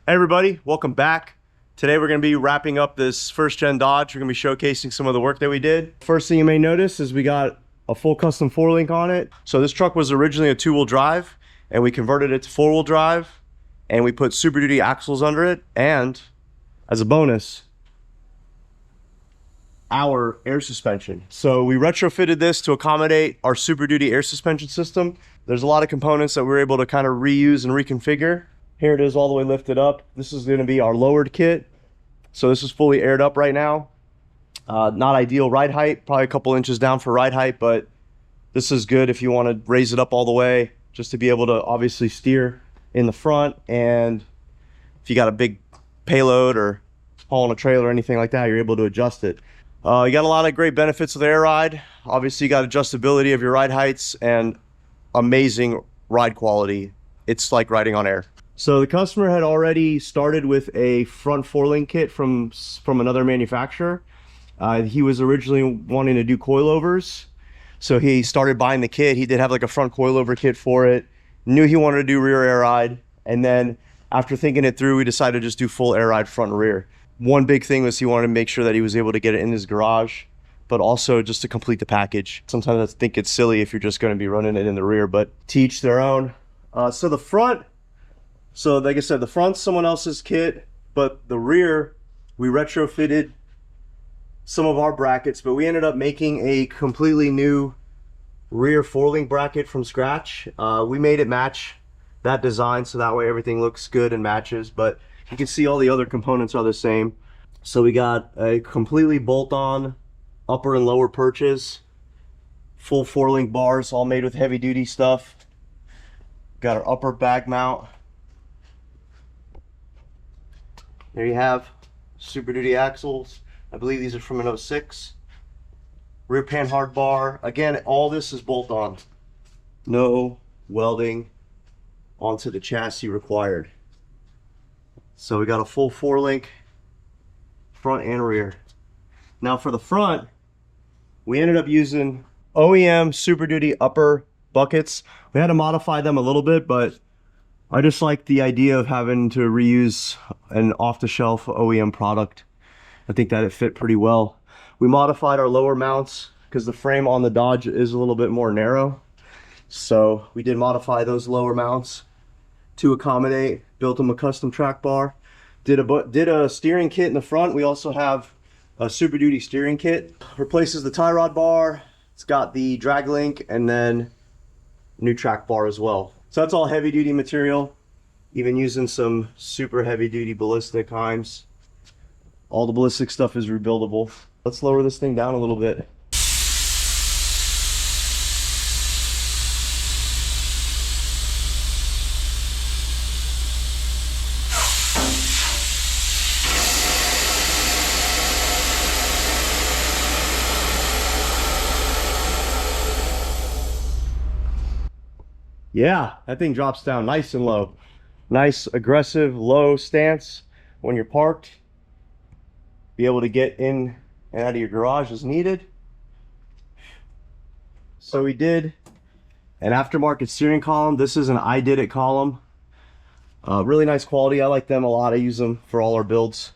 Hey everybody, welcome back. Today we're going to be wrapping up this first gen Dodge. We're going to be showcasing some of the work that we did. First thing you may notice is we got a full custom 4-link on it. So this truck was originally a 2-wheel drive and we converted it to 4-wheel drive and we put Super Duty axles under it, and as a bonus, our air suspension. So we retrofitted this to accommodate our Super Duty air suspension system. There's a lot of components that we were able to kind of reuse and reconfigure. Here it is all the way lifted up. This is going to be our lowered kit. So this is fully aired up right now. Not ideal ride height, probably a couple inches down for ride height, but this is good if you want to raise it up all the way, just to be able to obviously steer in the front. And if you got a big payload or hauling a trailer or anything like that, you're able to adjust it. You got a lot of great benefits with air ride. Obviously you got adjustability of your ride heights and amazing ride quality. It's like riding on air. So the customer had already started with a front 4-link kit from another manufacturer. He was originally wanting to do coilovers, so he started buying the kit. He did have like a front coilover kit for it. Knew he wanted to do rear air ride, and then after thinking it through, we decided to just do full air ride front and rear. One big thing was he wanted to make sure that he was able to get it in his garage, but also just to complete the package. Sometimes I think it's silly if you're just going to be running it in the rear, but to each their own. So the front, so like I said, the front's someone else's kit, but the rear, we retrofitted some of our brackets, but we ended up making a completely new rear 4-link bracket from scratch. We made it match that design, so that way everything looks good and matches, but you can see all the other components are the same. So we got a completely bolt-on upper and lower perches, full 4-link bars, all made with heavy duty stuff. Got our upper bag mount. There you have Super Duty axles. I believe these are from an 06. Rear pan hard bar. Again, all this is bolt-on. No welding onto the chassis required. So we got a full 4-link front and rear. Now for the front, we ended up using OEM Super Duty upper buckets. We had to modify them a little bit, but I just like the idea of having to reuse an off-the-shelf OEM product. I think that it fit pretty well. We modified our lower mounts because the frame on the Dodge is a little bit more narrow. So we did modify those lower mounts to accommodate, built them a custom track bar. Did a steering kit in the front. We also have a Super Duty steering kit. Replaces the tie rod bar. It's got the drag link and then new track bar as well. So that's all heavy duty material, even using some super heavy duty ballistic heims. All the ballistic stuff is rebuildable. Let's lower this thing down a little bit. Yeah, that thing drops down nice and low. Nice, aggressive, low stance when you're parked. Be able to get in and out of your garage as needed. So we did an aftermarket steering column. This is an I Did It column. Really nice quality. I like them a lot. I use them for all our builds.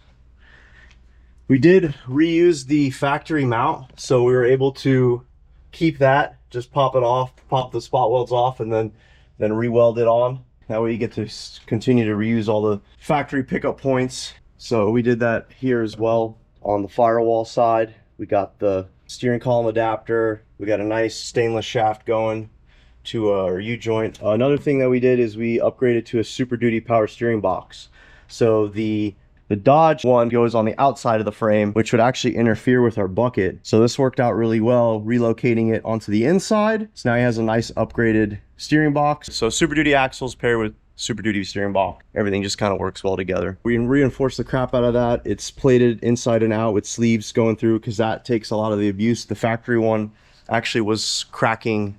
We did reuse the factory mount, so we were able to keep that, just pop it off, pop the spot welds off, and then re-weld it on. That way you get to continue to reuse all the factory pickup points. So we did that here as well. On the firewall side, we got the steering column adapter. We got a nice stainless shaft going to our U-joint. Another thing that we did is we upgraded to a Super Duty power steering box. So the Dodge one goes on the outside of the frame, which would actually interfere with our bucket. So this worked out really well, relocating it onto the inside. So now he has a nice upgraded steering box. So Super Duty axles paired with Super Duty steering box. Everything just kind of works well together. We can reinforce the crap out of that. It's plated inside and out with sleeves going through because that takes a lot of the abuse. The factory one actually was cracking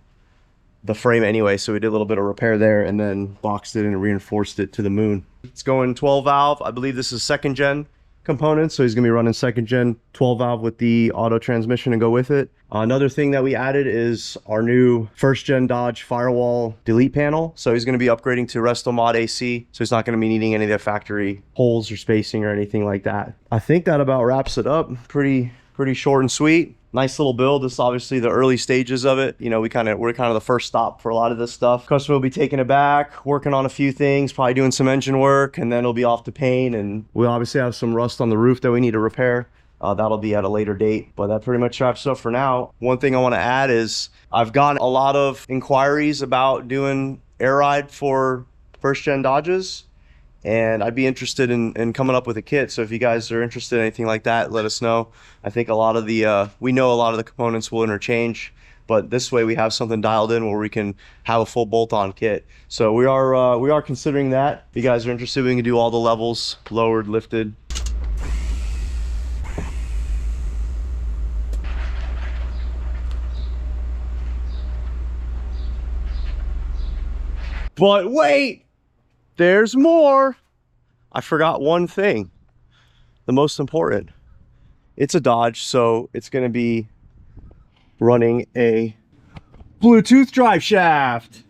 the frame anyway, so we did a little bit of repair there and then boxed it and reinforced it to the moon. It's going 12 valve. I believe this is 2nd gen components, so he's gonna be running second gen 12 valve with the auto transmission and go with it. Another thing that we added is our new first gen Dodge firewall delete panel. So he's gonna be upgrading to Resto Mod AC, so he's not gonna be needing any of the factory holes or spacing or anything like that. I think that about wraps it up. Pretty short and sweet. Nice little build. This is obviously the early stages of it. You know, we're kind of the first stop for a lot of this stuff. Customer will be taking it back, working on a few things, probably doing some engine work, and then it'll be off to paint. And we obviously have some rust on the roof that we need to repair. That'll be at a later date, but that pretty much wraps up for now. One thing I want to add is I've gotten a lot of inquiries about doing air ride for first gen Dodges, and I'd be interested in coming up with a kit. So if you guys are interested in anything like that, let us know. I think a lot of the we know a lot of the components will interchange, but this way we have something dialed in where we can have a full bolt-on kit. So we are considering that. If you guys are interested, we can do all the levels, lowered, lifted. But wait, there's more. I forgot one thing, the most important. It's a Dodge, so it's going to be running a Bluetooth drive shaft.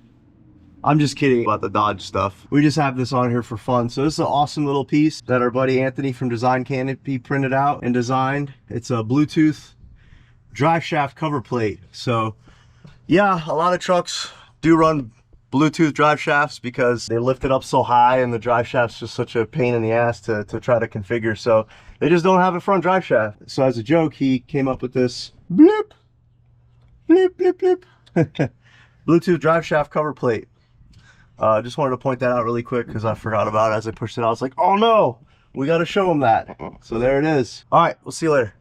I'm just kidding about the Dodge stuff. We just have this on here for fun. So this is an awesome little piece that our buddy Anthony from Design Canopy printed out and designed. It's a Bluetooth drive shaft cover plate. So yeah, a lot of trucks do run Bluetooth drive shafts because they lift it up so high and the drive shaft's just such a pain in the ass to try to configure. So they just don't have a front drive shaft. So as a joke, he came up with this bloop, bloop, bloop, bloop. Bluetooth drive shaft cover plate. Just wanted to point that out really quick because I forgot about it as I pushed it out. I was like, oh no, we got to show them that. So there it is. All right, we'll see you later.